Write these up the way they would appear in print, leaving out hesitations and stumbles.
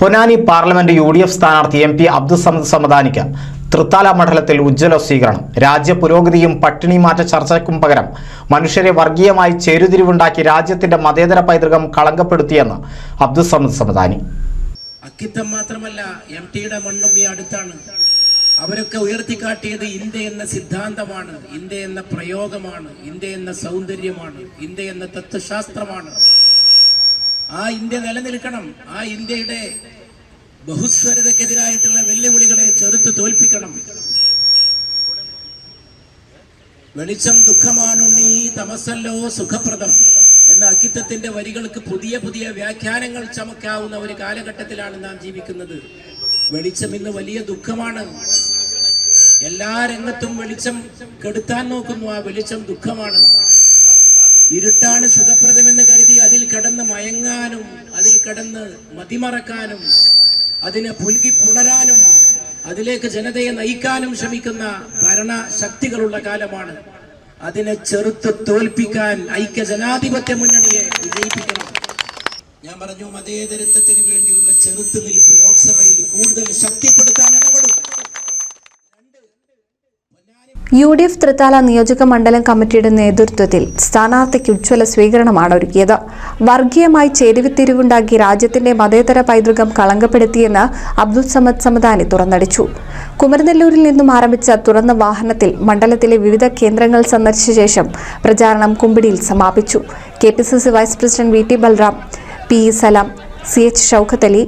Ponnani parliament UDF സ്ഥാനാർത്ഥി MP Abdul Samad സമദാനിക്ക് Thrithala മണ്ഡലത്തിൽ ഉജ്ജ്വല സ്വീകരണം. രാജ്യ പുരോഗതിയും പട്ടിണി മാറ്റ ചർച്ചയ്ക്കും പകരം മനുഷ്യരെ വർഗീയമായി ചേരുതിരിവുണ്ടാക്കി രാജ്യത്തിന്റെ മതേതര പൈതൃകം കളങ്കപ്പെടുത്തിയെന്ന് അബ്ദുൽ സമദ് സമദാനി. അക്കിത്തം മാത്രമല്ല, MTയുടെ മണ്ണും ഈ അടുത്താണ്. അവരൊക്കെ ഉയർത്തിക്കാട്ടിയത് ഇന്ത്യ എന്ന സിദ്ധാന്തമാണ്, ഇന്ത്യ എന്ന പ്രയോഗമാണ്, ഇന്ത്യ എന്ന സൗന്ദര്യമാണ്, ഇന്ത്യ എന്ന തത്വശാസ്ത്രമാണ്. ആ ഇന്ത്യ നിലനിൽക്കണം. ആ ഇന്ത്യയുടെ ബഹുസ്വരതക്കെതിരായിട്ടുള്ള വെല്ലുവിളികളെ ചെറുത്ത് തോൽപ്പിക്കണം. വെളിച്ചം ദുഃഖമാണുണ്ണീ തമസല്ലോ സുഖപ്രദം എന്ന അക്കിത്തത്തിന്റെ വരികൾക്ക് പുതിയ പുതിയ വ്യാഖ്യാനങ്ങൾ ചമക്കാവുന്ന ഒരു കാലഘട്ടത്തിലാണ് നാം ജീവിക്കുന്നത്. വെളിച്ചം ഇന്ന് വലിയ ദുഃഖമാണ്. എല്ലാ രംഗത്തും വെളിച്ചം കെടുത്താൻ നോക്കുന്നു. ആ വെളിച്ചം ദുഃഖമാണ്. ഇരുട്ടാണ് സുഖപ്രദമെന്ന് കരുതി അതിൽ കടന്ന് മയങ്ങാനും അതിൽ കടന്ന് മതിമറക്കാനും അതിനെ പുൽകി പുണരാനും അതിലേക്ക് ജനതയെ നയിക്കാനും ശ്രമിക്കുന്ന ഭരണശക്തികളുള്ള കാലമാണ്. അതിനെ ചെറുത്ത് തോൽപ്പിക്കാൻ ഐക്യ ജനാധിപത്യ മുന്നണിയെ വിജയിപ്പിക്കണം. ഞാൻ പറഞ്ഞു, മതേതരത്വത്തിന് വേണ്ടിയുള്ള ചെറുത്തുനിൽപ്പ് ലോക്സഭയിൽ കൂടുതൽ ശക്തിപ്പെടുത്താൻ ഇടപെടും. UDF തൃത്താല നിയോജക മണ്ഡലം കമ്മിറ്റിയുടെ നേതൃത്വത്തിൽ സ്ഥാനാർത്ഥിക്ക് ഉജ്ജ്വല സ്വീകരണമാണ് ഒരുക്കിയത്. വർഗീയമായി ചേരിതിരിവുണ്ടാക്കി രാജ്യത്തിന്റെ മതേതര പൈതൃകം കളങ്കപ്പെടുത്തിയെന്ന് അബ്ദുൽ സമദ് സമദാനി തുറന്നടിച്ചു. കുമരനെല്ലൂരിൽ നിന്നും ആരംഭിച്ച തുറന്ന വാഹനത്തിൽ മണ്ഡലത്തിലെ വിവിധ കേന്ദ്രങ്ങൾ സന്ദർശിച്ച ശേഷം പ്രചാരണം കുമ്പിടിയിൽ സമാപിച്ചു. KPCC vice president VT Balram, PE Salam, CH Shoukath Ali,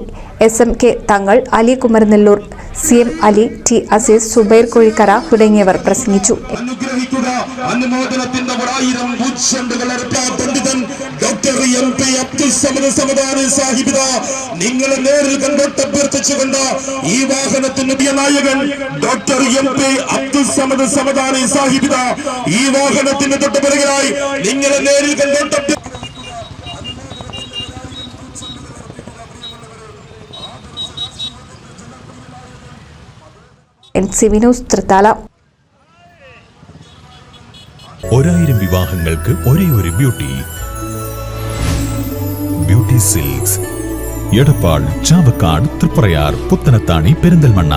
SMK Thangal, Ali Kumaranellur, CM Ali, T Azeez, Zubair Kozhikkara തുടങ്ങിയവർ പ്രസംഗിച്ചു. നിങ്ങളെ നേരിൽ കണ്ടോട്ട് അഭ്യർത്ഥിച്ചുകൊണ്ട് ഈ വാഹനത്തിന്റെ നായകൻ ഡോക്ടർ MP അബ്ദുൽ സമദ് സമദാനി സാഹിബിദ ഈ വാഹനത്തിന്റെ തൊട്ടുപിറകിലായി നിങ്ങളെ നേരിൽ കണ്ടോട്ട് NCV ന്യൂസ് തൃത്താല. 1000 വിവാഹങ്ങൾക്ക് ഒരേ ഒരു ബ്യൂട്ടി സിൽക്സ്, എടപ്പാൾ, ചാവക്കാട്, തൃപ്രയാർ, പുത്തനത്താണി, പെരിന്തൽമണ്ണ.